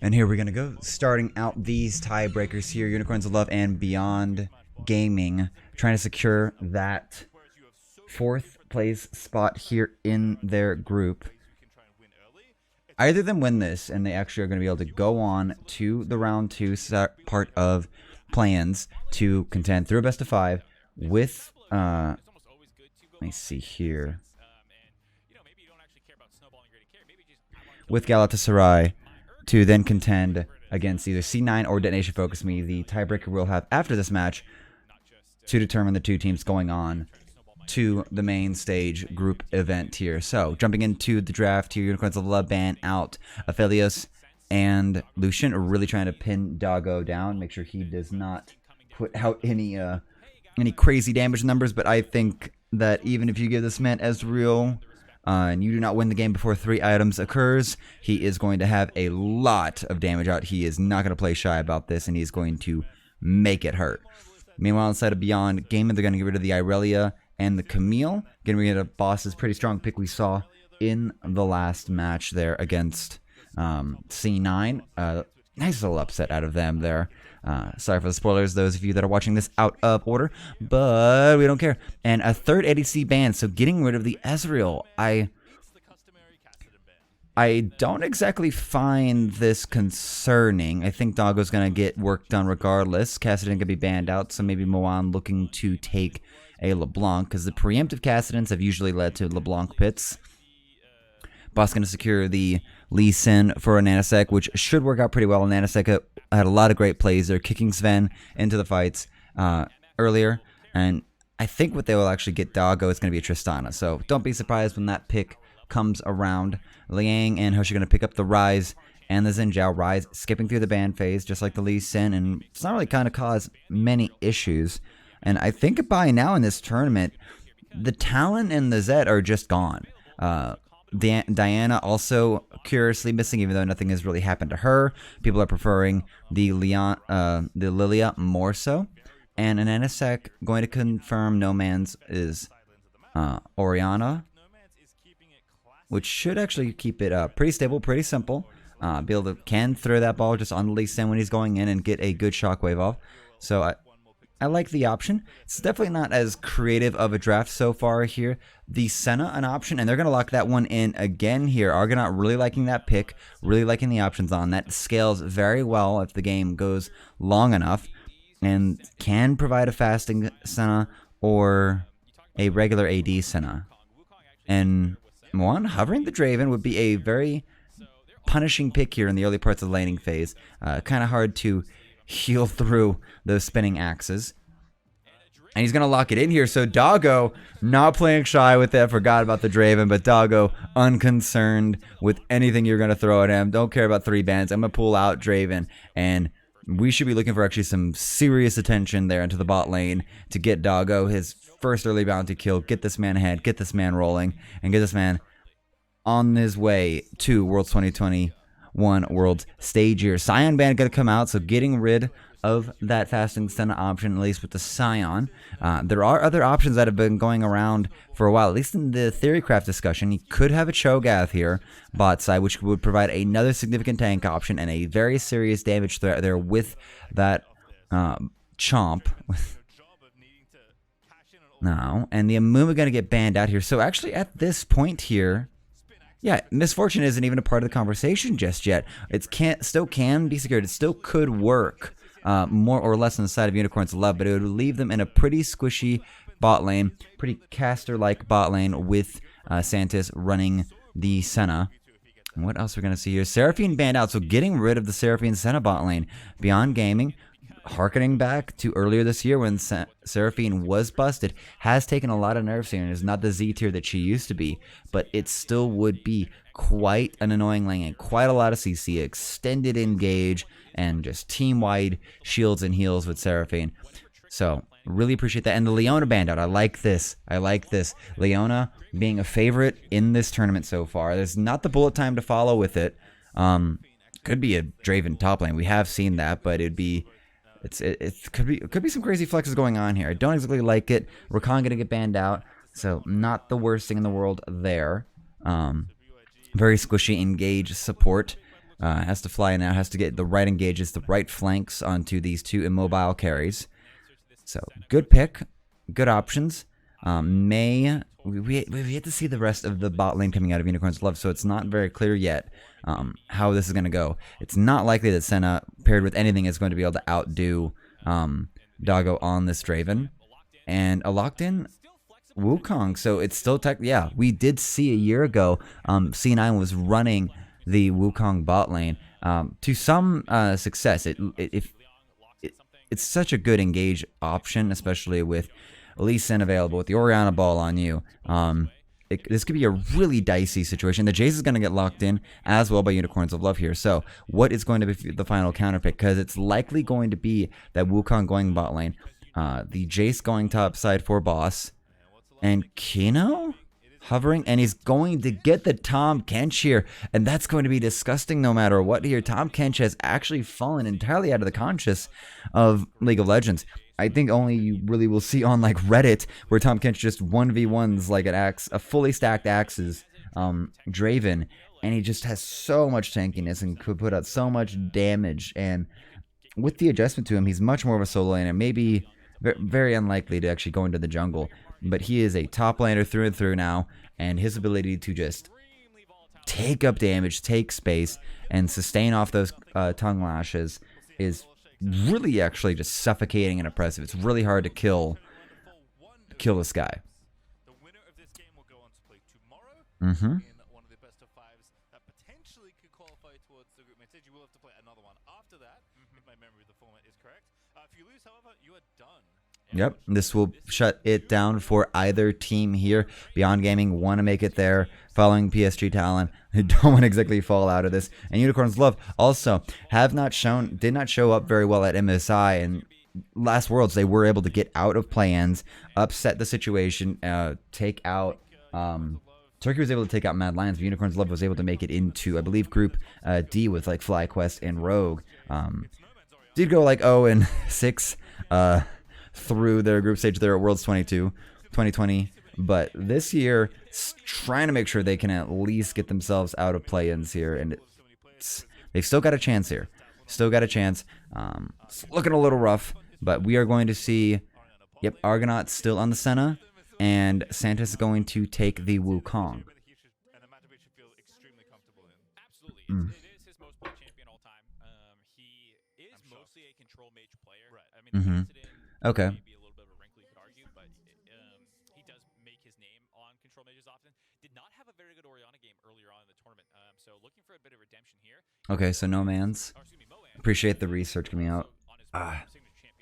And here we're going to go, starting out these tiebreakers here. Unicorns of Love and Beyond Gaming, trying to secure that 4th place spot here in their group. Either of them win this, and they actually are going to be able to go on to the round 2 part of plans to contend through a best of 5 with, let me see here, with Galatasaray, to then contend against either C9 or Detonation Focus Me. The tiebreaker we'll have after this match to determine the 2 teams going on to the main stage group event here. So, jumping into the draft here, Unicorns of Love ban out Aphelios and Lucian are really trying to pin Doggo down, make sure he does not put out any crazy damage numbers, but I think that even if you give this man Ezreal, and you do not win the game before 3 items occurs, he is going to have a lot of damage out. He is not going to play shy about this, and he's going to make it hurt. Meanwhile, inside of Beyond Gaming, they're going to get rid of the Irelia and the Camille. Getting rid of Boss's pretty strong pick we saw in the last match there against C9. Nice little upset out of them there. Sorry for the spoilers, those of you that are watching this out of order, but we don't care. And a 3rd ADC ban, so getting rid of the Ezreal. I don't exactly find this concerning. I think Doggo's going to get work done regardless. Kassadin going to be banned out, so maybe Moan looking to take a LeBlanc, because the preemptive Kassadins have usually led to LeBlanc pits. Boss going to secure the Lee Sin for a Nanosec, which should work out pretty well. Nanosec had a lot of great plays. They're kicking Sven into the fights earlier, and I think what they will actually get Doggo is going to be a Tristana. So don't be surprised when that pick comes around. Liang and Hoshi are going to pick up the Rise and the Xin Zhao. Rise skipping through the ban phase, just like the Lee Sin, and it's not really kind of caused many issues. And I think by now in this tournament, the Talon and the Zed are just gone. Diana also curiously missing, even though nothing has really happened to her. People are preferring the Lilia more so. And an NSEC going to confirm No Man's is Oriana, which should actually keep it pretty stable, pretty simple. Be able to can throw that ball just on the Lee Sin when he's going in and get a good shockwave off. So I like the option. It's definitely not as creative of a draft so far here. The Senna, an option, and they're going to lock that one in again here. Argonaut really liking that pick, really liking the options on. That scales very well if the game goes long enough, and can provide a fasting Senna or a regular AD Senna. And Moan hovering the Draven would be a very punishing pick here in the early parts of the laning phase. Kind of hard to heal through those spinning axes. And he's going to lock it in here. So Doggo not playing shy with that. Forgot about the Draven, but Doggo unconcerned with anything you're going to throw at him. Don't care about 3 bans. I'm going to pull out Draven. And we should be looking for actually some serious attention there into the bot lane to get Doggo his first early bounty kill. Get this man ahead. Get this man rolling. And get this man on his way to Worlds 2021 Worlds stage year. Scion ban going to come out, so getting rid of that fasting Senna option, at least with the Scion. There are other options that have been going around for a while, at least in the Theorycraft discussion. You could have a Cho'Gath here, bot side, which would provide another significant tank option and a very serious damage threat there with that Chomp. No, and the Amuma going to get banned out here. So actually at this point here, yeah, Misfortune isn't even a part of the conversation just yet. It still can be secured. It still could work more or less on the side of Unicorns of Love, but it would leave them in a pretty squishy bot lane, pretty caster-like bot lane with Santis running the Senna. And what else we're going to see here? Seraphine banned out, so getting rid of the Seraphine Senna bot lane. Beyond Gaming, harkening back to earlier this year when Seraphine was busted, has taken a lot of nerfs here and is not the Z tier that she used to be, but it still would be quite an annoying lane and quite a lot of CC, extended engage, and just team-wide shields and heals with Seraphine. So, really appreciate that. And the Leona band out. I like this. I like this. Leona being a favorite in this tournament so far. There's not the bullet time to follow with it. Could be a Draven top lane. We have seen that, but it'd be... It could be some crazy flexes going on here. I don't exactly like it. Rakan gonna get banned out, so not the worst thing in the world there. Very squishy engage support. Has to fly in now, has to get the right engages, the right flanks onto these two immobile carries. So good pick, good options. We yet to see the rest of the bot lane coming out of Unicorn's Love, so it's not very clear yet how this is going to go. It's not likely that Senna, paired with anything, is going to be able to outdo Doggo on this Draven. And a locked-in Wukong, so it's still yeah, we did see a year ago C9 was running the Wukong bot lane to some success. It's such a good engage option, especially with Lee Sin available, with the Orianna ball on you. This could be a really dicey situation. The Jace is going to get locked in as well by Unicorns of Love here. So what is going to be the final counter pick? Because it's likely going to be that Wukong going bot lane, the Jace going top side for boss, and Kino hovering, and he's going to get the Tahm Kench here, and that's going to be disgusting no matter what here. Tahm Kench has actually fallen entirely out of the conscious of League of Legends. I think only you really will see on like Reddit where Tahm Kench just 1v1s like a fully stacked Axes Draven, and he just has so much tankiness and could put out so much damage. And with the adjustment to him, he's much more of a solo laner, maybe very unlikely to actually go into the jungle. But he is a top laner through and through now, and his ability to just take up damage, take space, and sustain off those tongue lashes is really actually just suffocating and oppressive. It's really hard to kill this guy. Mm-hmm. Yep, this will shut it down for either team here. Beyond Gaming want to make it there, following PSG Talon. They don't want to exactly fall out of this. And Unicorns Love also did not show up very well at MSI, and last Worlds they were able to get out of play-ins, upset the situation, take out Turkey was able to take out Mad Lions, but Unicorns Love was able to make it into, I believe, Group D with like FlyQuest and Rogue. Did go like 0-6 through their group stage there at Worlds 2020, but this year trying to make sure they can at least get themselves out of play-ins here, and they've still got a chance here. Still got a chance. It's looking a little rough, but we are going to see, yep, Argonaut still on the Senna, and Santa's going to take the Wukong. Mm-hmm. Okay. Okay, so No Man's. Appreciate the research coming out.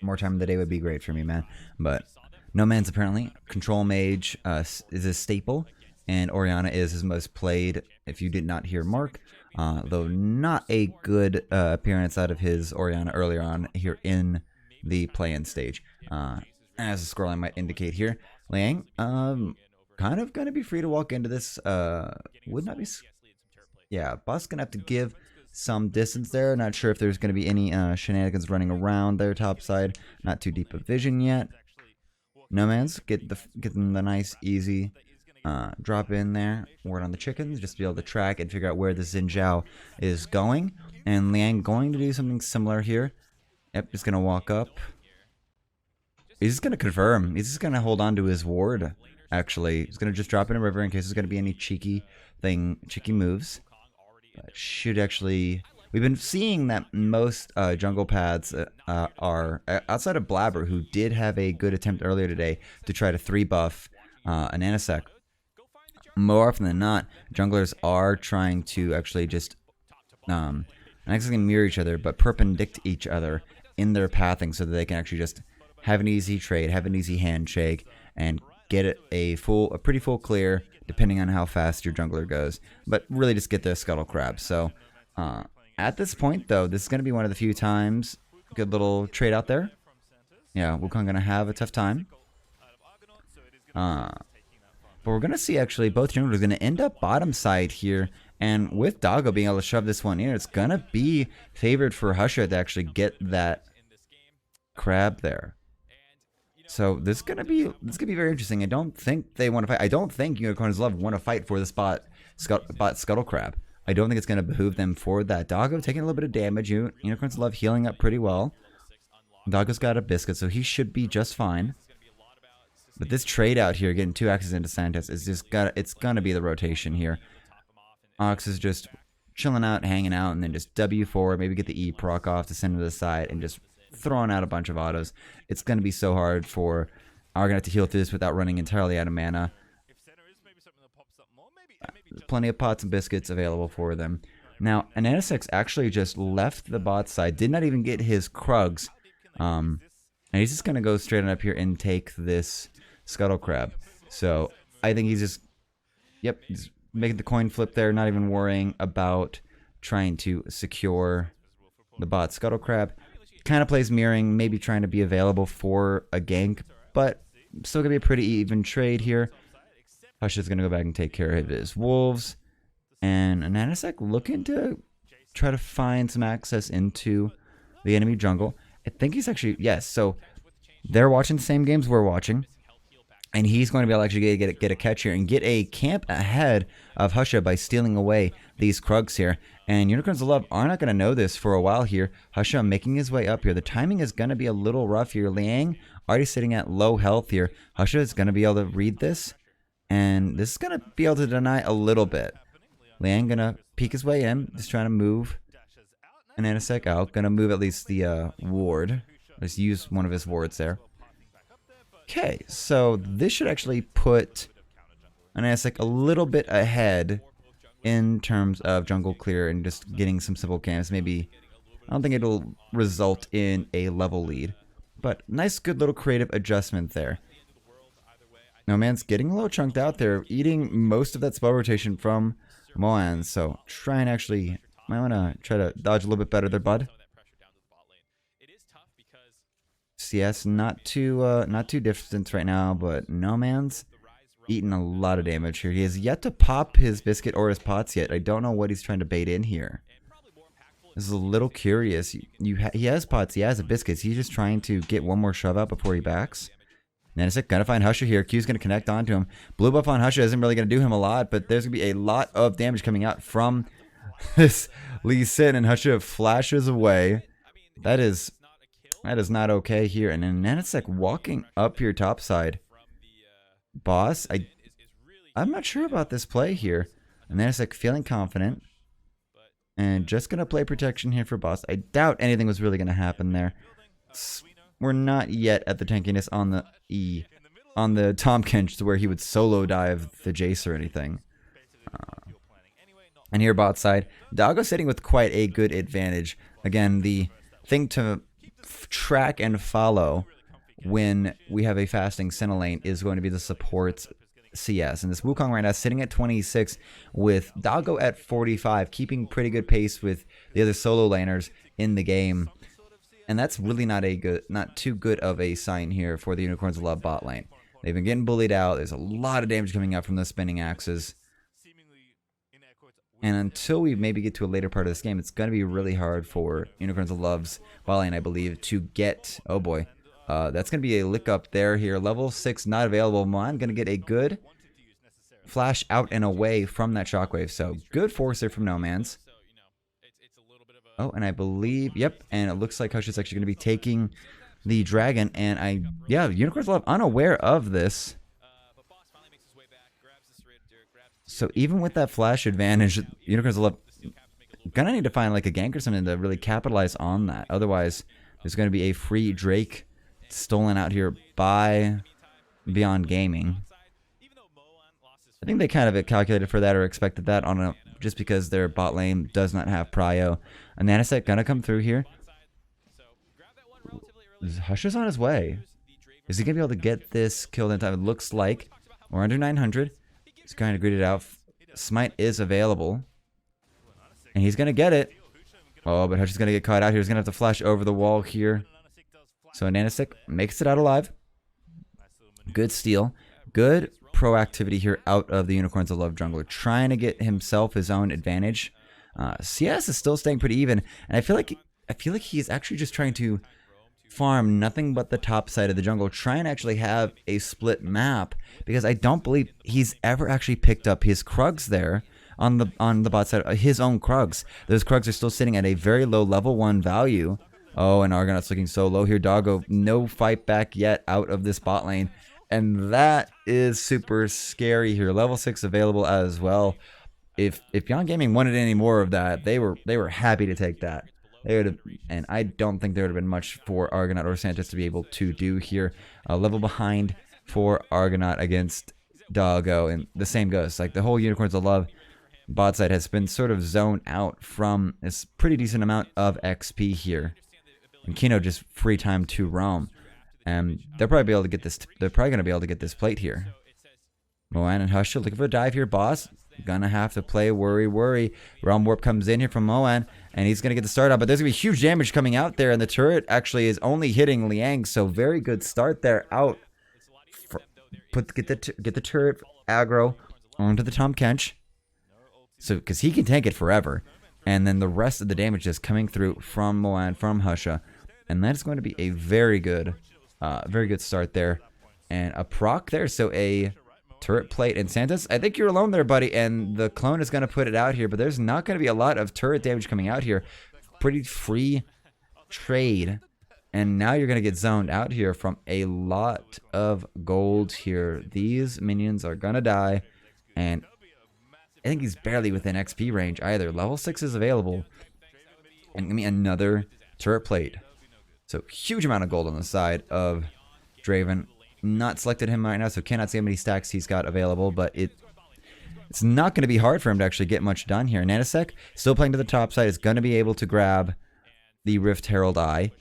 More time of the day would be great for me, man. But No Man's apparently Control Mage is a staple, and Orianna is his most played. If you did not hear Mark, though not a good appearance out of his Orianna earlier on here in the play-in stage, as the scoreline might indicate here. Liang, kind of gonna be free to walk into this. Would not be. Yeah, boss gonna have to give some distance there. Not sure if there's gonna be any shenanigans running around their top side. Not too deep of vision yet. No Man's getting the nice easy drop in there. Word on the chickens, just to be able to track and figure out where the Xin Zhao is going. And Liang going to do something similar here. Yep, just gonna walk up. He's just gonna confirm. He's just gonna hold on to his ward. Actually, he's gonna just drop in a river in case there's gonna be any cheeky moves. Should actually. We've been seeing that most jungle pads are outside of Blabber, who did have a good attempt earlier today to try to 3-buff an Anisec. More often than not, junglers are trying to actually just not exactly mirror each other, but perpendicular each other in their pathing, so that they can actually just have an easy trade, have an easy handshake, and get it a pretty full clear, depending on how fast your jungler goes. But really, just get the Scuttle Crab. So at this point, though, this is going to be one of the few times. Good little trade out there. Yeah, Wukong going to have a tough time. But we're going to see, actually, both junglers going to end up bottom side here. And with Doggo being able to shove this one in, it's going to be favored for Husher to actually get that crab there. So this is gonna be very interesting. I don't think they want to fight. I don't think Unicorns Love want to fight for this bot Scuttle Crab. I don't think it's going to behoove them for that. Doggo taking a little bit of damage. Unicorns of Love healing up pretty well. Doggo's got a biscuit, so he should be just fine. But this trade out here, getting 2 axes into Santos, is just it's gonna be the rotation here. Ox is just chilling out, hanging out, and then just W4, maybe get the E proc off to send to the side, and just throwing out a bunch of autos. It's gonna be so hard for Argonaut to heal through this without running entirely out of mana. There's plenty of pots and biscuits available for them. Now, Ananisex actually just left the bot side, did not even get his Krugs, and he's just gonna go straight on up here and take this Scuttle Crab. So I think he's just, yep, he's making the coin flip there, not even worrying about trying to secure the bot Scuttle Crab. Kind of plays mirroring, maybe trying to be available for a gank, but still gonna be a pretty even trade here. Hush is gonna go back and take care of his wolves, and Ananisex looking to try to find some access into the enemy jungle. I think he's actually, yes, so they're watching the same games we're watching. And he's going to be able to actually get a catch here and get a camp ahead of Husha by stealing away these Krugs here. And Unicorns of Love are not going to know this for a while here. Husha making his way up here. The timing is going to be a little rough here. Liang already sitting at low health here. Husha is going to be able to read this. And this is going to be able to deny a little bit. Liang going to peek his way in. Just trying to move Ananisex out. Going to move at least the ward. Just use one of his wards there. Okay, so this should actually put Ananisex a little bit ahead in terms of jungle clear and just getting some simple camps. Maybe, I don't think it'll result in a level lead, but nice, good little creative adjustment there. No Man's getting a little chunked out there, eating most of that spell rotation from Moan, so try and actually, might want to try to dodge a little bit better there, bud. CS not too distant right now, but No Man's eating a lot of damage here. He has yet to pop his biscuit or his pots yet. I don't know what he's trying to bait in here. This is a little curious. He has pots, he has a biscuits. He's just trying to get one more shove out before he backs. Nanisic gonna find Husha here. Q's gonna connect onto him. Blue buff on Husha isn't really gonna do him a lot, but there's gonna be a lot of damage coming out from this Lee Sin, and Husha flashes away. That is not okay here. And then Nanisic walking up your top side. Boss, I'm not sure about this play here. And Nanisic feeling confident. And just going to play protection here for boss. I doubt anything was really going to happen there. We're not yet at the tankiness on the E. On the Tomkinch to where he would solo dive the Jace or anything. And here bot side. Doggo sitting with quite a good advantage. Again, the thing to track and follow when we have a fasting Senna lane is going to be the supports CS. And this Wukong right now sitting at 26 with Doggo at 45, keeping pretty good pace with the other solo laners in the game. And that's really not too good of a sign here for the Unicorns of Love bot lane. They've been getting bullied out. There's a lot of damage coming out from those spinning axes. And until we maybe get to a later part of this game, it's going to be really hard for Unicorns of Love's bot lane, I believe, to get... Oh boy. That's going to be a lick up there here. Level 6 not available. I'm going to get a good flash out and away from that shockwave. So good forcer from No Man's. Oh, and I believe... Yep, and it looks like Hush is actually going to be taking the dragon. And yeah, Unicorns of Love unaware of this. So even with that flash advantage, Unicorns of Love gonna need to find like a gank or something to really capitalize on that. Otherwise, there's gonna be a free Drake stolen out here by Beyond Gaming. I think they kind of calculated for that or expected that on just because their bot lane does not have prio. Ananisex gonna come through here. Hush is on his way. Is he gonna be able to get this killed in time? It looks like we're under 900. He's kind of greeted out. Smite is available. And he's going to get it. Oh, but Hush is going to get caught out here. He's going to have to flash over the wall here. So Ananisex makes it out alive. Good steal. Good proactivity here out of the Unicorns of Love jungler. Trying to get himself his own advantage. CS is still staying pretty even. And I feel like he's actually just trying to farm nothing but the top side of the jungle, try and actually have a split map, because I don't believe he's ever actually picked up his Krugs there. on the bot side his own Krugs. Those Krugs are still sitting at a very low level 1 value. Oh, and Argonaut's looking so low here. Doggo, no fight back yet out of this bot lane. And that is super scary here. Level 6 available as well. If Beyond Gaming wanted any more of that, they were happy to take that. They would have, and I don't think there would have been much for Argonaut or Santos to be able to do here. A level behind for Argonaut against Doggo, and the same goes. Like the whole Unicorns of Love bot side has been sort of zoned out from this pretty decent amount of XP here. And Kino just free time to roam. And they'll probably be able to get this. They're probably going to be able to get this plate here. Moan and Husha looking for a dive here, boss. Gonna have to play worry. Realm Warp comes in here from Moan, and he's gonna get the start out. But there's gonna be huge damage coming out there, and the turret actually is only hitting Liang. So very good start there out. Get the turret aggro onto the Tahm Kench. So because he can tank it forever, and then the rest of the damage is coming through from Moan, from Husha. And that is going to be a very good start there. And a proc there, so a turret plate. And Santos, I think you're alone there, buddy. And the clone is going to put it out here, but there's not going to be a lot of turret damage coming out here. Pretty free trade. And now you're going to get zoned out here from a lot of gold here. These minions are going to die. And I think he's barely within XP range either. Level 6 is available. And give me another turret plate. So huge amount of gold on the side of Draven. Not selected him right now, so cannot see how many stacks he's got available, but it's not going to be hard for him to actually get much done here. Nanosec, still playing to the top side, is going to be able to grab the Rift Herald Eye.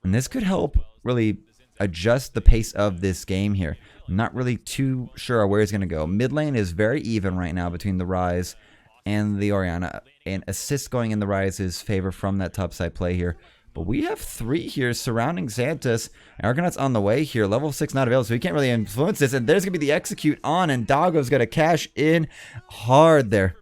And this could help really adjust the pace of this game here. I'm not really too sure where he's going to go. Mid lane is very even right now between the Ryze and the Orianna. And assist going in the Ryze's favor from that top side play here. But we have 3 here surrounding Santos. Argonaut's on the way here. Level 6 not available, so he can't really influence this. And there's going to be the execute on, and Doggo's going to cash in hard there.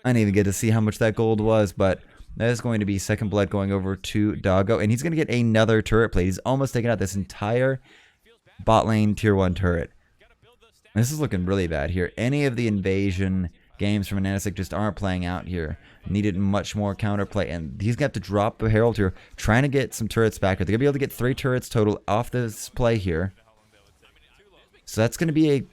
I didn't even get to see how much that gold was, but that is going to be second blood going over to Doggo. And he's going to get another turret plate. He's almost taken out this entire bot lane tier 1 turret. This is looking really bad here. Any of the invasion games from Nanosec just aren't playing out here. Needed much more counterplay, and he's got to drop a Herald here, trying to get some turrets back. They're going to be able to get 3 turrets total off this play here. So that's going to be a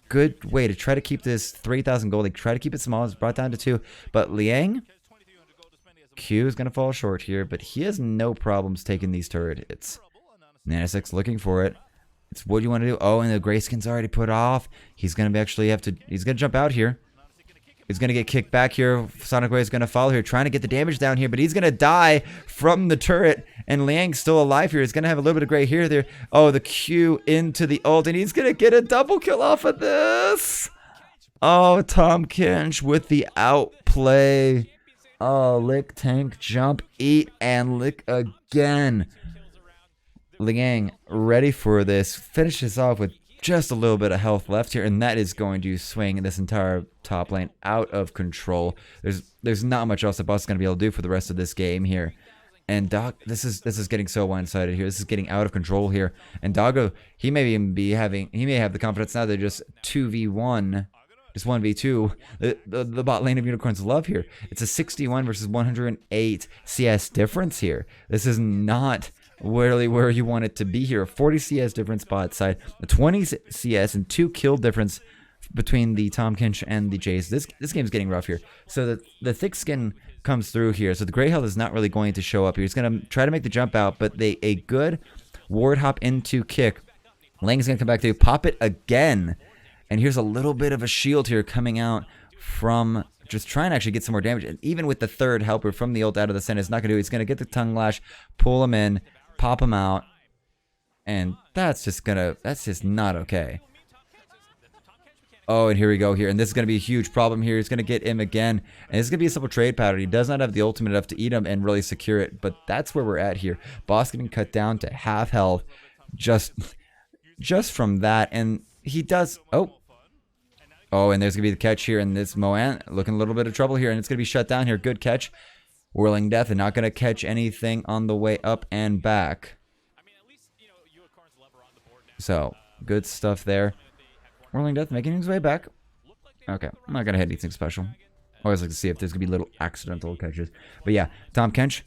good way to try to keep this 3,000 gold. They try to keep it small. It's brought down to 2. But Liang, Q is going to fall short here, but he has no problems taking these turret hits. Nanosec's looking for it. It's what you want to do. Oh, and the Grayskin's already put off. He's going to actually have to, he's going to jump out here. He's going to get kicked back here. Sonic Ray is going to follow here, trying to get the damage down here, but he's going to die from the turret. And Liang's still alive here. He's going to have a little bit of gray hair there. Oh, the Q into the ult, and he's going to get a double kill off of this. Oh, Tahm Kench with the outplay. Oh, lick, tank, jump, eat, and lick again. Liang ready for this. Finishes off with just a little bit of health left here, and that is going to swing this entire top lane out of control. There's not much else the boss is going to be able to do for the rest of this game here. And this is getting so one-sided here. This is getting out of control here. And Doggo, he may have the confidence now that just 2v1, just 1v2 the bot lane of Unicorns Love here. It's a 61 versus 108 CS difference here. This is not really where you want it to be here. A 40 CS difference bot side, a 20 CS and 2 kill difference between the Tahm Kench and the Jace. This game's getting rough here. So the thick skin comes through here. So the gray health is not really going to show up here. He's going to try to make the jump out, but a good ward hop into kick. Lang's going to come back to pop it again. And here's a little bit of a shield here coming out from just trying to actually get some more damage. And even with the third helper from the ult out of the center, it's not going to do it. He's going to get the tongue lash, pull him in, pop him out, and that's just not okay. Oh, and here we go here, and this is going to be a huge problem here. He's going to get him again, and this is going to be a simple trade pattern. He does not have the ultimate enough to eat him and really secure it, but that's where we're at here. Boss getting cut down to half health just from that, and he does, oh, and there's going to be the catch here, and this Moan looking a little bit of trouble here, and it's going to be shut down here. Good catch. Whirling Death and not going to catch anything on the way up and back. So, good stuff there. Whirling Death making his way back. Okay, I'm not going to hit anything special. Always like to see if there's going to be little accidental catches. But yeah, Tahm Kench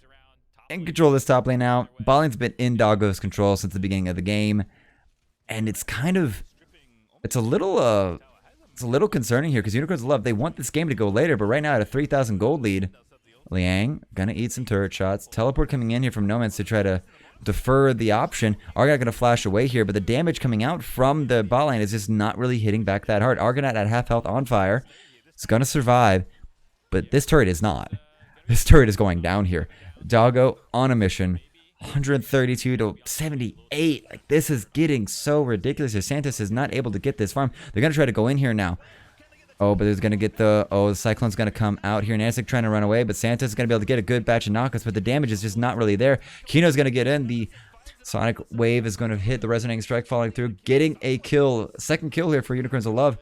in control of this top lane now. Bot lane's been in Doggo's control since the beginning of the game. And it's kind of... It's a little concerning here because Unicorns of Love, they want this game to go later. But right now at a 3,000 gold lead, Liang going to eat some turret shots. Teleport coming in here from Nomads to try to defer the option. Argonaut going to flash away here, but the damage coming out from the bot lane is just not really hitting back that hard. Argonaut at half health on fire. It's going to survive, but this turret is not. This turret is going down here. Doggo on a mission. 132 to 78. Like, this is getting so ridiculous here. Santos is not able to get this farm. They're going to try to go in here now. Oh, but there's going to get the... Oh, the Cyclone's going to come out here. Nanasek trying to run away, but Santos is going to be able to get a good batch of knockouts, but the damage is just not really there. Kino's going to get in. The Sonic Wave is going to hit the Resonating Strike, falling through, getting a kill. Second kill here for Unicorns of Love.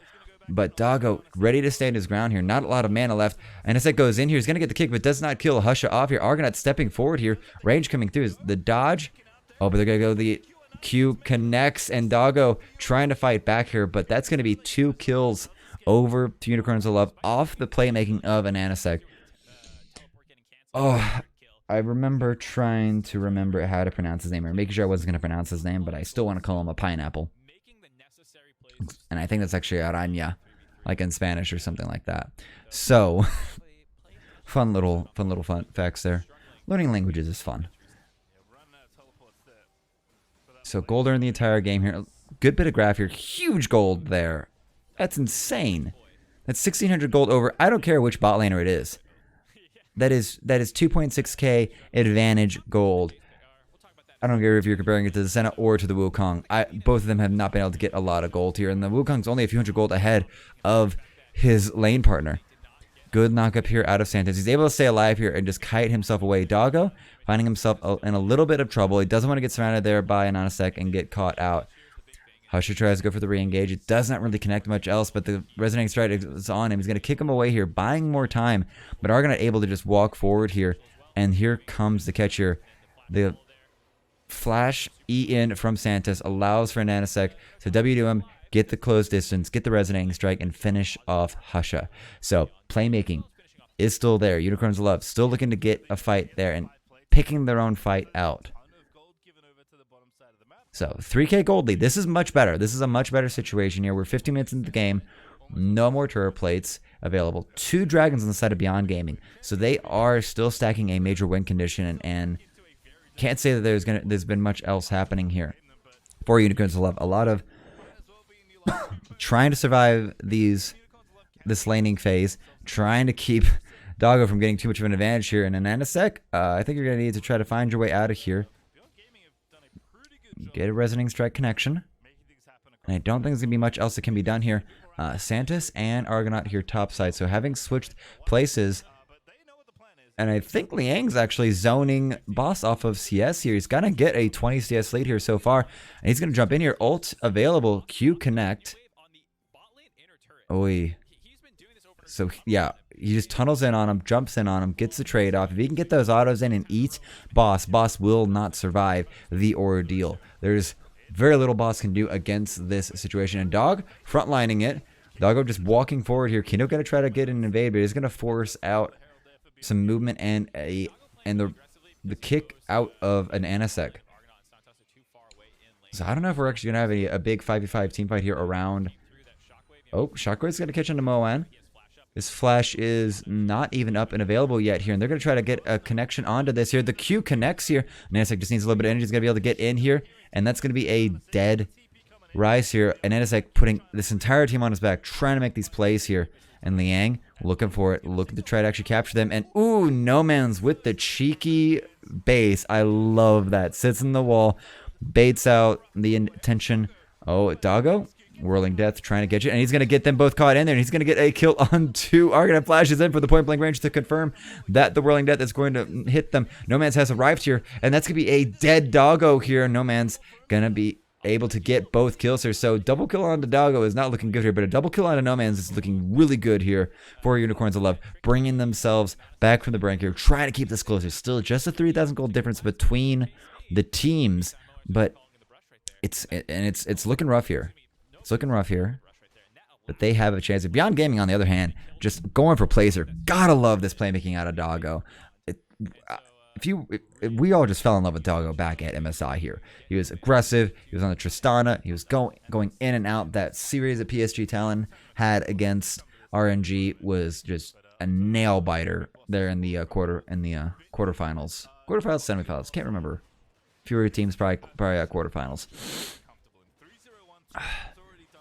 But Doggo ready to stand his ground here. Not a lot of mana left. And as it goes in here, he's going to get the kick, but does not kill Husha off here. Argonaut stepping forward here. Range coming through. The dodge. Oh, but they're going to go the Q connects, and Doggo trying to fight back here, but that's going to be 2 kills over to Unicorns of Love off the playmaking of an Anasek. Oh, I remember trying to remember how to pronounce his name, or making sure I wasn't going to pronounce his name, but I still want to call him a pineapple. And I think that's actually araña, like in Spanish or something like that. So, fun little facts there. Learning languages is fun. So gold earned the entire game here. Good bit of graph here. Huge gold there. That's insane. That's 1,600 gold over. I don't care which bot laner it is. That is 2.6k advantage gold. I don't care if you're comparing it to the Senna or to the Wukong. Both of them have not been able to get a lot of gold here. And the Wukong's only a few hundred gold ahead of his lane partner. Good knock up here out of Santos. He's able to stay alive here and just kite himself away. Doggo finding himself in a little bit of trouble. He doesn't want to get surrounded there by an Anasek and get caught out. Husher tries to go for the re-engage. It does not really connect much else, but the Resonating Strike is on him. He's going to kick him away here, buying more time. But Argonaut able to just walk forward here. And here comes the catch here. The flash E-in from Santos allows for Nanasek to W to him, get the close distance, get the Resonating Strike, and finish off Husha. So, playmaking is still there. Unicorns of Love still looking to get a fight there and picking their own fight out. So, 3k gold lead. This is much better. This is a much better situation here. We're 15 minutes into the game. No more turret plates available. 2 dragons on the side of Beyond Gaming. So, they are still stacking a major win condition, and can't say that there's been much else happening here for Unicorns of Love. A lot of trying to survive this laning phase, trying to keep Doggo from getting too much of an advantage here. And in Anasek, I think you're going to need to try to find your way out of here. Get a Resonating Strike connection. And I don't think there's going to be much else that can be done here. Santos and Argonaut here topside. So having switched places, and I think Liang's actually zoning boss off of CS here. He's going to get a 20 CS lead here so far. And he's going to jump in here. Ult available. Q connect. Oi. So, yeah. He just tunnels in on him, jumps in on him, gets the trade off. If he can get those autos in and eat boss will not survive the ordeal. There's very little boss can do against this situation. And Dog frontlining it. Doggo just walking forward here. Kino going to try to get an invade, but he's going to force out some movement and the kick out of an Anasek. So I don't know if we're actually going to have a big 5v5 team fight here around. Oh, Shockwave's going to catch into Moan. This flash is not even up and available yet here, and they're going to try to get a connection onto this here. The Q connects here. Anasek just needs a little bit of energy. He's going to be able to get in here, and that's going to be a dead Rise here. And Anasek putting this entire team on his back, trying to make these plays here. And Liang looking for it, looking to try to actually capture them. And ooh, No Man's with the cheeky base. I love that. Sits in the wall, baits out the intention. Oh, Doggo. Whirling Death trying to get you, and he's going to get them both caught in there, and he's going to get a kill on 2. Argonaut flashes in for the point blank range to confirm that the Whirling Death is going to hit them. No Man's has arrived here, and that's going to be a dead Doggo here. No Man's going to be able to get both kills here, so double kill on the Doggo is not looking good here, but a double kill on a No Man's is looking really good here for Unicorns of Love, bringing themselves back from the brink here, trying to keep this closer. Still just a 3,000 gold difference between the teams, but it's looking rough here. It's looking rough here. but they have a chance. Beyond Gaming, on the other hand, just going for plays here. Gotta love this playmaking out of Doggo. We all just fell in love with Doggo back at MSI here. He was aggressive. He was on the Tristana. He was going in and out. That series that PSG Talon had against RNG was just a nail biter there in the quarterfinals, semifinals. Can't remember. Fewer teams, probably quarterfinals.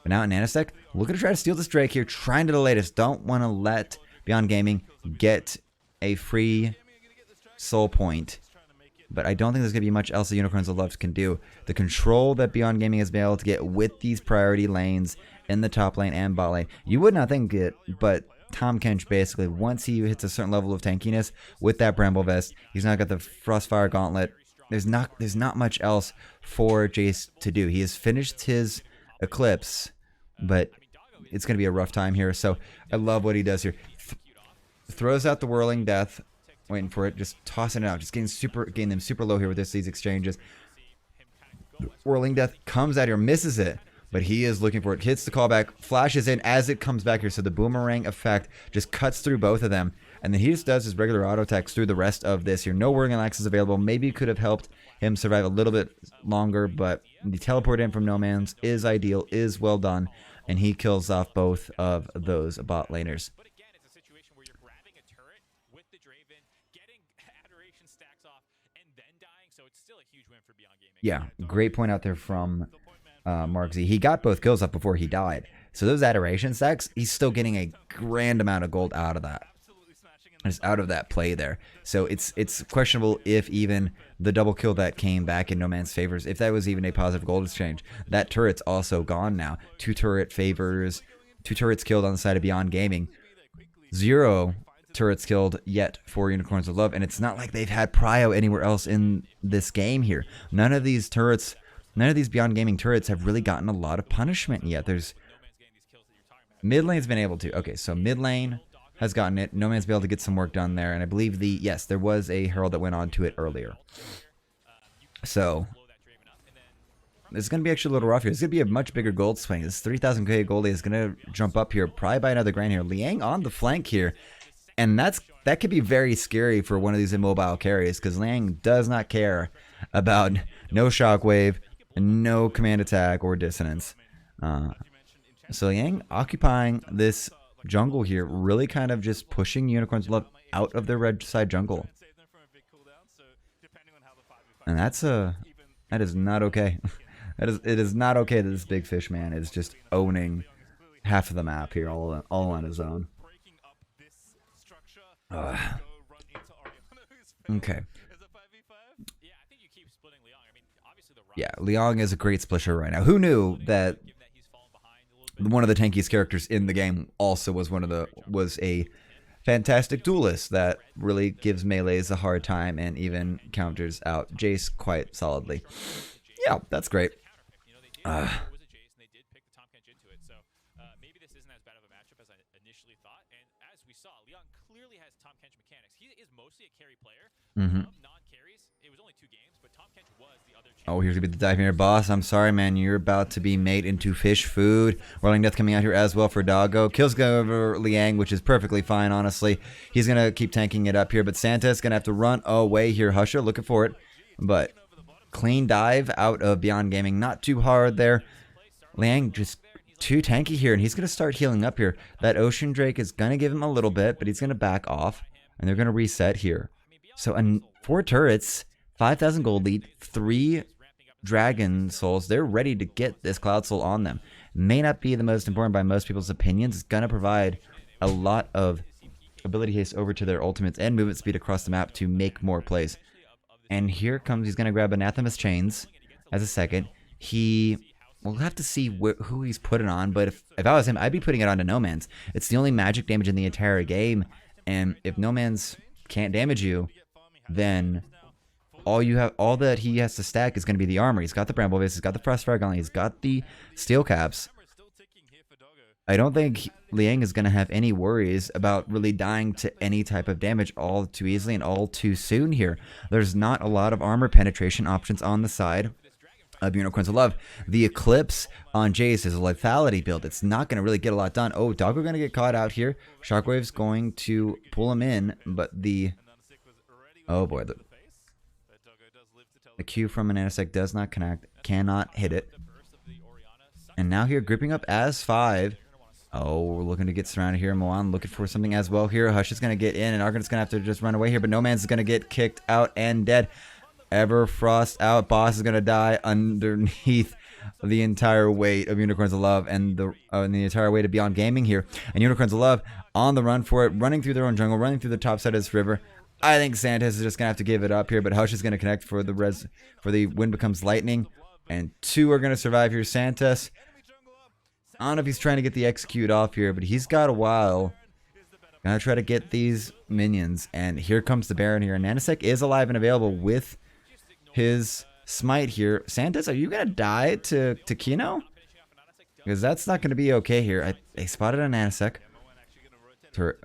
But now in Nanosec, looking to try to steal this Drake here, trying to delay this. Don't want to let Beyond Gaming get a free soul point. But I don't think there's going to be much else the Unicorns of Love can do. The control that Beyond Gaming has been able to get with these priority lanes in the top lane and bot lane, you would not think it, but Tahm Kench basically, once he hits a certain level of tankiness with that Bramble Vest, he's now got the Frostfire Gauntlet. There's not much else for Jace to do. He has finished his Eclipse, but it's going to be a rough time here. So I love what he does here. Throws out the Whirling Death, waiting for it, just tossing it out, just getting them super low here with these exchanges. Whirling Death comes out here, misses it, but he is looking for it. Hits the callback, flashes in as it comes back here. So the boomerang effect just cuts through both of them. And then he just does his regular auto attacks through the rest of this here. No Whirling Axis available. Maybe could have helped him survive a little bit longer, but the teleport in from No Man's is ideal, is well done. And he kills off both of those bot laners. But again, it's a situation where you're grabbing a turret with the Draven, getting adoration stacks off, and then dying. So it's still a huge win for Beyond Gaming. Yeah, great point out there from Mark Z. He got both kills up before he died. So those adoration stacks, he's still getting a grand amount of gold out of that. Just out of that play there. So it's questionable if even the double kill that came back in No Man's favors, if that was even a positive gold exchange. That turret's also gone now. 2 turret favors, 2 turrets killed on the side of Beyond Gaming. 0 turrets killed yet for Unicorns of Love, and it's not like they've had prio anywhere else in this game here. None of these Beyond Gaming turrets have really gotten a lot of punishment yet. There's mid lane's been able to. Okay, so mid lane has gotten it. No Man's been able to get some work done there, and I believe yes, there was a Herald that went on to it earlier. So it's going to be actually a little rough here. It's going to be a much bigger gold swing. This 3,000k goldie is going to jump up here, probably by another grand here. Liang on the flank here, and that could be very scary for one of these immobile carries, because Liang does not care about no shockwave, no command attack or dissonance. So Liang occupying this jungle here, really kind of just pushing Unicorns of Love out of their red side jungle. And that is not okay. It is not okay that this big fish man is just owning half of the map here all on his own. Okay. Yeah, Liang is a great splisher right now. Who knew that one of the tankiest characters in the game also was a fantastic duelist that really gives melees a hard time and even counters out Jace quite solidly. Yeah, that's great. Mm-hmm. Oh, here's gonna be the dive here, boss. I'm sorry, man. You're about to be made into fish food. Whirling Death coming out here as well for Doggo. Kills go over Liang, which is perfectly fine, honestly. He's gonna keep tanking it up here, but Santa's gonna have to run away here. Husher looking for it, but clean dive out of Beyond Gaming. Not too hard there. Liang just too tanky here, and he's gonna start healing up here. That Ocean Drake is gonna give him a little bit, but he's gonna back off, and they're gonna reset here. So 4 turrets, 5,000 gold lead, 3 Dragon Souls. They're ready to get this Cloud Soul on them. May not be the most important by most people's opinions. It's going to provide a lot of ability haste over to their ultimates and movement speed across the map to make more plays. And here comes, he's going to grab Anathema's Chains as a second. We'll have to see who he's putting on, but if I was him, I'd be putting it onto No Man's. It's the only magic damage in the entire game, and if No Man's can't damage you, then all that he has to stack is going to be the armor. He's got the Bramble Vase, he's got the Frostfire Gauntlet, he's got the Steel Caps. I don't think Liang is going to have any worries about really dying to any type of damage all too easily and all too soon here. There's not a lot of armor penetration options on the side of Unicorns of Love. The Eclipse on Jace is a lethality build. It's not going to really get a lot done. Oh, Doggo going to get caught out here. Shockwave's going to pull him in, but the... Oh boy, the Q from an Nanosec does not connect. Cannot hit it. And now here, gripping up as 5. Oh, we're looking to get surrounded here. Moan looking for something as well here. Hush is going to get in, and Argon's going to have to just run away here, but No Man's is going to get kicked out and dead. Everfrost out. Boss is going to die underneath the entire weight of Unicorns of Love and the entire weight of Beyond Gaming here. And Unicorns of Love on the run for it, running through their own jungle, running through the top side of this river. I think Santos is just going to have to give it up here, but Hush is going to connect for the Wind Becomes Lightning. And 2 are going to survive here. Santos, I don't know if he's trying to get the execute off here, but he's got a while. Gonna try to get these minions. And here comes the Baron here. And Nanosec is alive and available with his smite here. Santos, are you gonna die to Kino? Because that's not gonna be okay here. They spotted a Nanosec.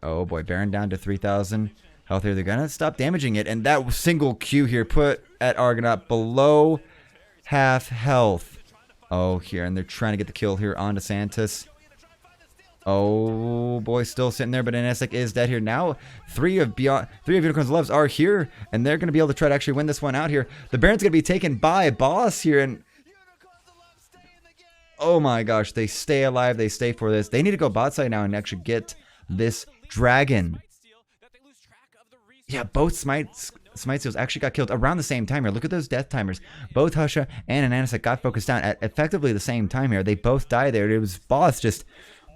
Oh boy, Baron down to 3,000 health here. They're gonna stop damaging it. And that single Q here put at Argonaut below half health. Oh, here, and they're trying to get the kill here onto Santos. Oh boy, still sitting there, but Nanosec is dead here. Now, 3 of Unicorns of Loves are here, and they're going to be able to try to actually win this one out here. The Baron's going to be taken by Boss here, and oh my gosh, they stay alive. They stay for this. They need to go bot side now and actually get this dragon. Yeah, both Smite Seals actually got killed around the same time here. Look at those death timers. Both Husha and Nanosec got focused down at effectively the same time here. They both died there. It was Boss just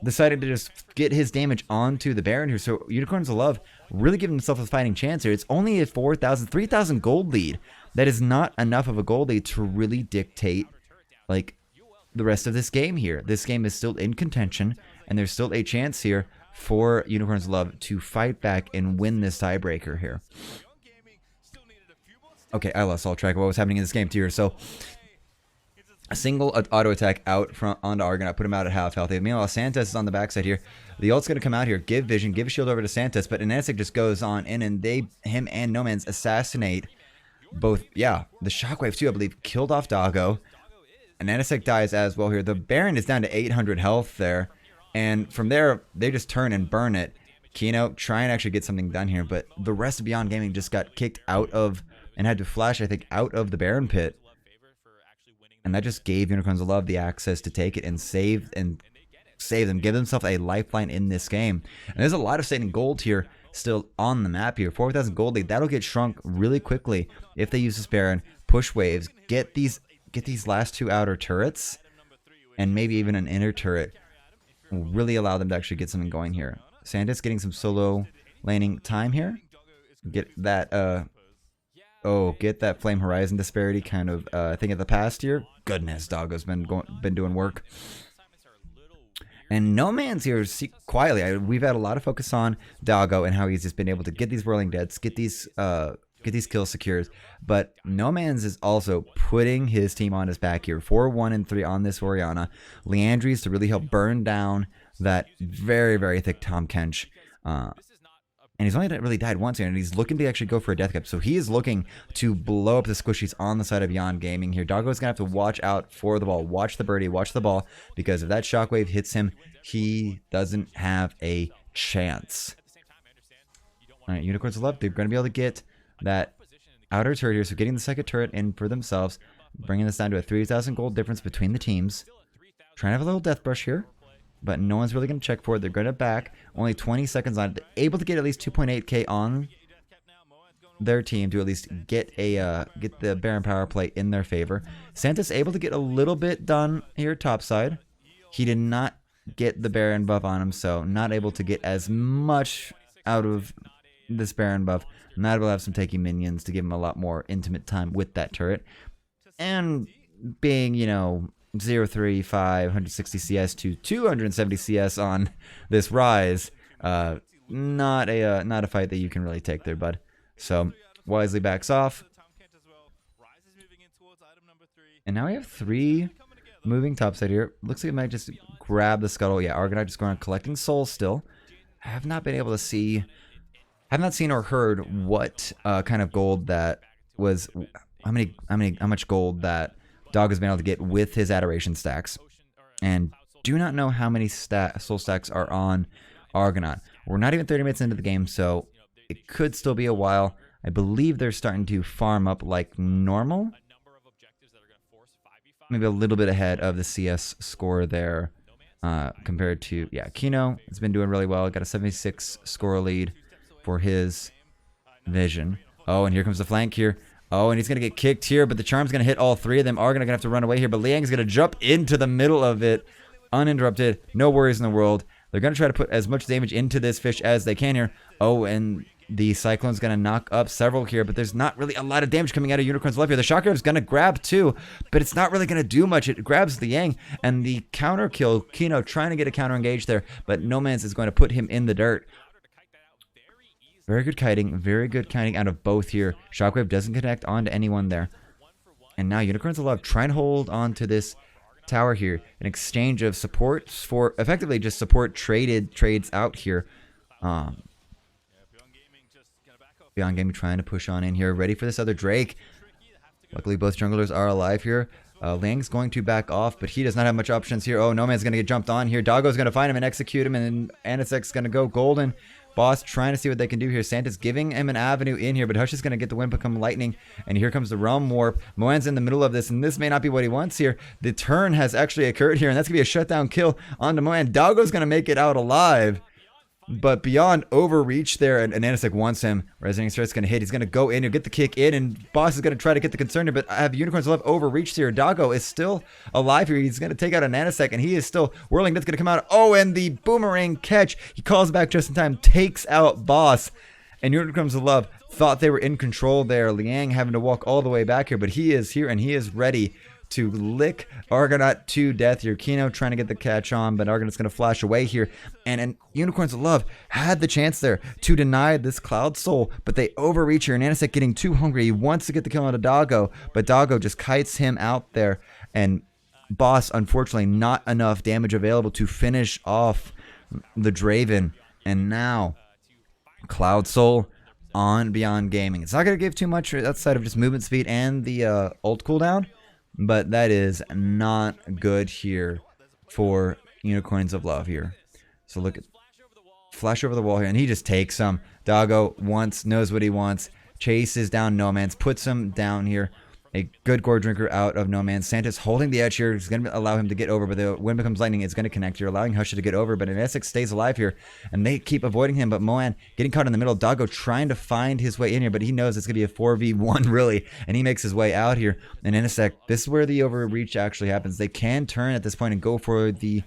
decided to just get his damage onto the Baron here. So Unicorns of Love really giving himself a fighting chance here. It's only a 3,000 gold lead. That is not enough of a gold lead to really dictate like the rest of this game here. This game is still in contention, and there's still a chance here for Unicorns of Love to fight back and win this tiebreaker here. Okay, I lost all track of what was happening in this game too here. So a single auto attack out from onto Argonaut, put him out at half health. Meanwhile, Santos is on the backside here. The ult's gonna come out here, give vision, give a shield over to Santos, but Nanosec just goes on in, and him and No Man's assassinate both. Yeah, the shockwave too, I believe, killed off Doggo. And Nanosec dies as well here. The Baron is down to 800 health there, and from there they just turn and burn it. Kino try and actually get something done here, but the rest of Beyond Gaming just got kicked out of and had to flash, I think, out of the Baron pit. And that just gave Unicorns of Love the access to take it and save them, give themselves a lifeline in this game. And there's a lot of Satan gold here still on the map here. 4,000 gold lead. That'll get shrunk really quickly if they use this Baron, push waves, get these last 2 outer turrets, and maybe even an inner turret will really allow them to actually get something going here. Santos getting some solo laning time here. Get that get that Flame Horizon disparity kind of thing of the past here. Goodness, Doggo's been doing work. And No Man's here quietly. We've had a lot of focus on Doggo and how he's just been able to get these Whirling Deaths, get these kills secured. But No Man's is also putting his team on his back here. 4-1 and 3 on this Orianna. Leandries to really help burn down that very, very thick Tom Kench. And he's only really died once here, and he's looking to actually go for a death cap. So he is looking to blow up the squishies on the side of Beyond Gaming here. Doggo's going to have to watch out for the ball. Watch the birdie, watch the ball, because if that shockwave hits him, he doesn't have a chance. All right, Unicorns of Love, they're going to be able to get that outer turret here. So getting the second turret in for themselves, bringing this down to a 3,000 gold difference between the teams. Trying to have a little death brush here, but no one's really going to check for it. They're going to back. Only 20 seconds on it. They're able to get at least 2.8k on their team to at least get the Baron power play in their favor. Santos able to get a little bit done here topside. He did not get the Baron buff on him, so not able to get as much out of this Baron buff. Not able to have some taking minions to give him a lot more intimate time with that turret. And being, 035, 160 CS to 270 CS on this Rise, not a fight that you can really take there, bud. So wisely backs off. And now we have 3 moving topside here. Looks like it might just grab the scuttle. Yeah, Argonaut just going on collecting souls still. I have not been able to see, have not seen or heard what kind of gold that was, how much gold that Dog has been able to get with his adoration stacks. And do not know how many soul stacks are on Argonaut. We're not even 30 minutes into the game, so it could still be a while. I believe they're starting to farm up like normal. Maybe a little bit ahead of the CS score there compared to, yeah, Kino has been doing really well. Got a 76 score lead for his Vision. Oh, and here comes the flank here. Oh, and he's going to get kicked here, but the charm's going to hit all three of them. Are going to have to run away here, but Liang's going to jump into the middle of it uninterrupted. No worries in the world. They're going to try to put as much damage into this fish as they can here. Oh, and the Cyclone's going to knock up several here, but there's not really a lot of damage coming out of Unicorn's left here. The Shocker is going to grab too, but it's not really going to do much. It grabs Liang, and the counter kill, Kino trying to get a counter engage there, but No Man's is going to put him in the dirt. Very good kiting out of both here. Shockwave doesn't connect onto anyone there. And now Unicorns of Love trying to hold on to this tower here. An exchange of supports for effectively just support trades out here. Beyond Gaming trying to push on in here. Ready for this other Drake. Luckily both junglers are alive here. Liang's going to back off, but he does not have much options here. Oh, No Man's going to get jumped on here. Doggo's going to find him and execute him, and then Anisek's going to go golden. Boss trying to see what they can do here. Santa's giving him an avenue in here, but Hush is going to get the wind become lightning. And here comes the realm warp. Moan's in the middle of this, and this may not be what he wants here. The turn has actually occurred here, and that's going to be a shutdown kill onto Moan. Doggo's going to make it out alive. But beyond overreach there, and Anisek wants him. Resonating Start's going to hit. He's going to go in. He'll get the kick in, and Boss is going to try to get the concern here. But I have Unicorns left overreached here. Doggo is still alive here. He's going to take out a Nanosec, and he is still whirling. That's going to come out. Oh, and the boomerang catch. He calls back just in time, takes out Boss. And Unicorns of Love thought they were in control there. Liang having to walk all the way back here, but he is here, and he is ready to lick Argonaut to death here. Kino trying to get the catch on, but Argonaut's going to flash away here. And Unicorns of Love had the chance there to deny this Cloud Soul, but they overreach here. And Nanosec getting too hungry. He wants to get the kill on Doggo, but Doggo just kites him out there. And Boss, unfortunately, not enough damage available to finish off the Draven. And now, Cloud Soul on Beyond Gaming. It's not going to give too much outside of just movement speed and the ult cooldown. But that is not good here for Unicorns of Love here. So look at flash over the wall here, and he just takes some. Doggo knows what he wants, chases down No Man's, puts him down here. A good gore drinker out of No Man's. Santa's holding the edge here. He's going to allow him to get over, but the wind becomes lightning. It's going to connect here, allowing Husha to get over, but Essex stays alive here, and they keep avoiding him, but Moan getting caught in the middle. Doggo trying to find his way in here, but he knows it's going to be a 4v1, really, and he makes his way out here. And Enisec, this is where the overreach actually happens. They can turn at this point and go for the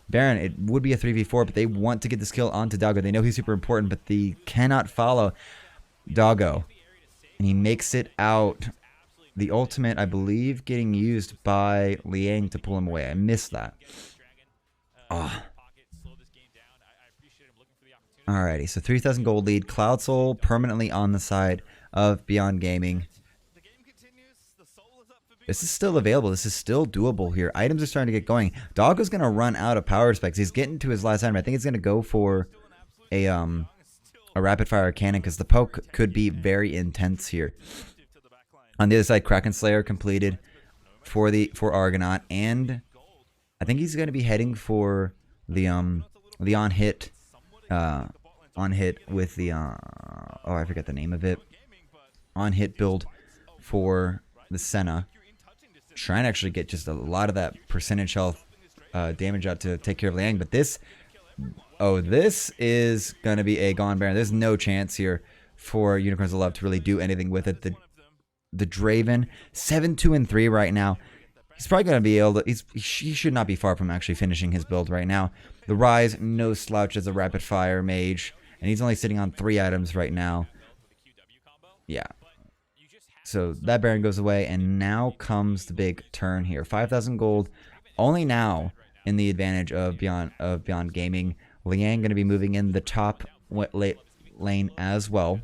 Baron. It would be a 3v4, but they want to get this kill onto Doggo. They know he's super important, but they cannot follow Doggo, and he makes it out. The ultimate, I believe, getting used by Liang to pull him away. I missed that. Oh. Alrighty, so 3,000 gold lead. Cloud Soul permanently on the side of Beyond Gaming. This is still available. This is still doable here. Items are starting to get going. Doggo's going to run out of power specs. He's getting to his last item. I think he's going to go for a rapid fire cannon because the poke could be very intense here. On the other side, Kraken Slayer completed for Argonaut, and I think he's going to be heading for the on hit with the oh, I forget the name of it, on hit build for the Senna, trying to actually get just a lot of that percentage health damage out to take care of Liang. But this is going to be a gone Baron. There's no chance here for Unicorns of Love to really do anything with it. The Draven, 7-2-3 right now. He's probably going to be able to. He should not be far from actually finishing his build right now. The Rise, no slouch as a rapid fire mage, and he's only sitting on 3 items right now. Yeah. So that Baron goes away, and now comes the big turn here. 5,000 gold, only now in the advantage of Beyond Gaming. Liang going to be moving in the top lane as well.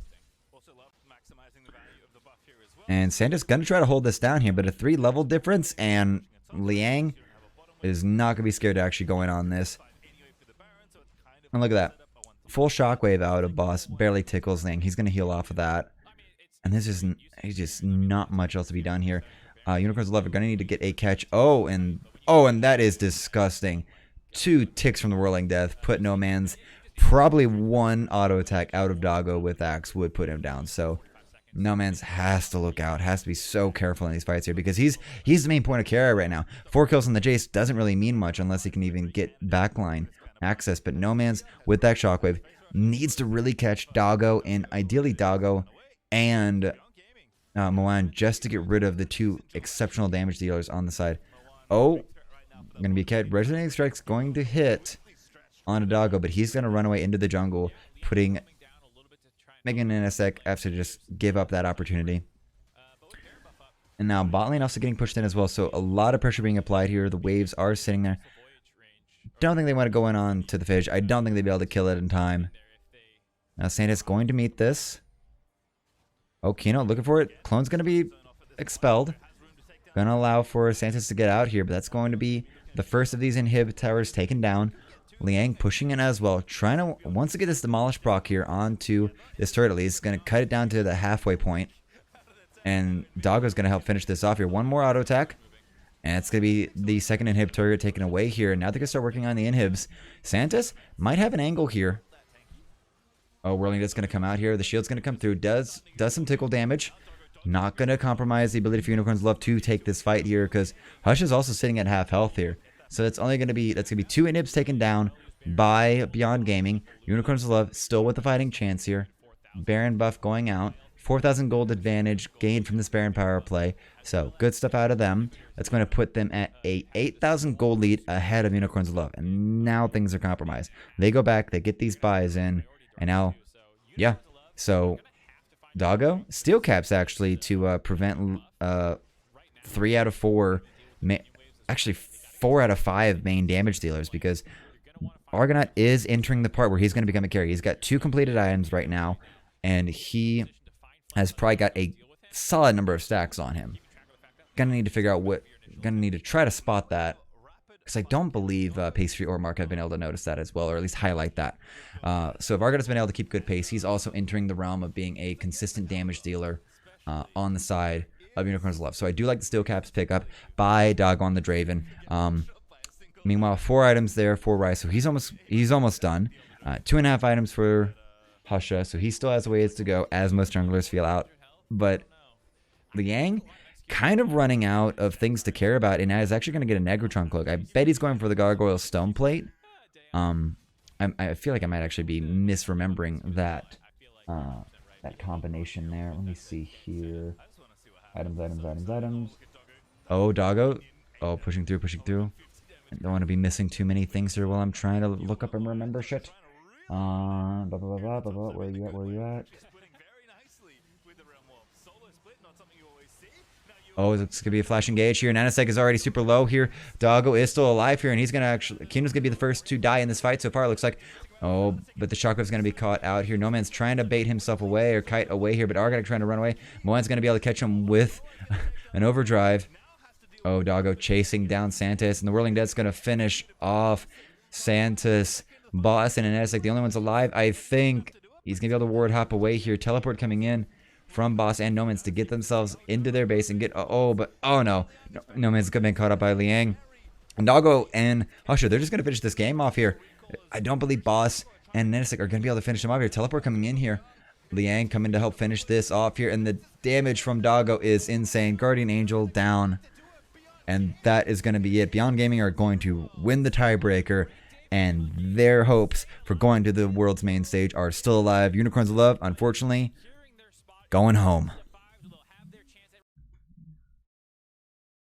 And Santa's going to try to hold this down here, but a 3-level difference, and Liang is not going to be scared to actually go in on this. And look at that. Full shockwave out of Boss. Barely tickles Liang. He's going to heal off of that. And this isn't, just not much else to be done here. Unicorns Love are going to need to get a catch. And that is disgusting. 2 ticks from the Whirling Death put No Man's. Probably 1 auto attack out of Doggo with Axe would put him down. So No Man's has to look out, has to be so careful in these fights here because he's the main point of carry right now. 4 kills on the Jace doesn't really mean much unless he can even get backline access. But No Man's with that Shockwave needs to really catch Doggo, and ideally Doggo and Moan, just to get rid of the 2 exceptional damage dealers on the side. Oh, going to be catch. Resonating Strike's going to hit on a Doggo, but he's going to run away into the jungle, making an NSX have to just give up that opportunity. And now bot lane also getting pushed in as well, so a lot of pressure being applied here. The waves are sitting there. Don't think they want to go in on to the fish. I don't think they'll be able to kill it in time. Now Santa's going to meet this. Oh, Kino looking for it. Clone's going to be expelled. Going to allow for Santos to get out here, but that's going to be the first of these inhib towers taken down. Liang pushing in as well, trying to, once to get this Demolish proc here onto this turret at least, going to cut it down to the halfway point. And Doggo's going to help finish this off here. 1 more auto attack. And it's going to be the second inhib turret taken away here. Now they're going to start working on the inhibs. Santos might have an angle here. Oh, Whirling Death's going to come out here. The shield's going to come through. Does some tickle damage. Not going to compromise the ability for Unicorns Love to take this fight here because Hush is also sitting at half health here. So that's only going to be 2 inhibs taken down by Beyond Gaming. Unicorns Love still with the fighting chance here. Baron buff going out. 4,000 gold advantage gained from this Baron power play. So good stuff out of them. That's going to put them at a 8,000 gold lead ahead of Unicorns Love. And now things are compromised. They go back. They get these buys in. And now, yeah. So Doggo steel caps actually to prevent 3 out of 4, actually 4 out of 5 main damage dealers, because Argonaut is entering the part where he's going to become a carry. He's got 2 completed items right now, and he has probably got a solid number of stacks on him. Gonna need to figure out gonna need to try to spot that, because I don't believe Pastry or Mark have been able to notice that as well, or at least highlight that. So if Argonaut's been able to keep good pace, he's also entering the realm of being a consistent damage dealer on the side of Unicorns Love. So I do like the steel caps pickup by Doggo on the Draven. Meanwhile, 4 items there for Rice, so he's almost done. 2.5 items for Husha, so he still has a ways to go, as most junglers feel out. But Liang kind of running out of things to care about, and is actually going to get a Negrotron cloak. I bet he's going for the Gargoyle Stone Plate. I feel like I might actually be misremembering that combination there. Let me see here. Items. Oh, Doggo. Oh, pushing through. I don't want to be missing too many things here while I'm trying to look up and remember shit. Where you at? Oh, it's going to be a flash engage here. Nanosec is already super low here. Doggo is still alive here, and he's going to actually... Kingdom's going to be the first to die in this fight so far, it looks like. Oh, but the Shockwave's going to be caught out here. No Man's trying to bait himself away or kite away here, but Argonaut trying to run away. Moan's going to be able to catch him with an overdrive. Oh, Doggo chasing down Santos, and the Whirling Death's going to finish off Santos. Boss and Nanosec, the only ones alive. I think he's going to be able to ward hop away here. Teleport coming in from Boss and No Man's to get themselves into their base and get... Oh no. No Man's been caught up by Liang. And Doggo and Husher, they're just going to finish this game off here. I don't believe Boss and Nanosec are going to be able to finish them off here. Teleport coming in here. Liang coming to help finish this off here. And the damage from Doggo is insane. Guardian Angel down. And that is going to be it. Beyond Gaming are going to win the tiebreaker. And their hopes for going to the world's main stage are still alive. Unicorns of Love, unfortunately, going home.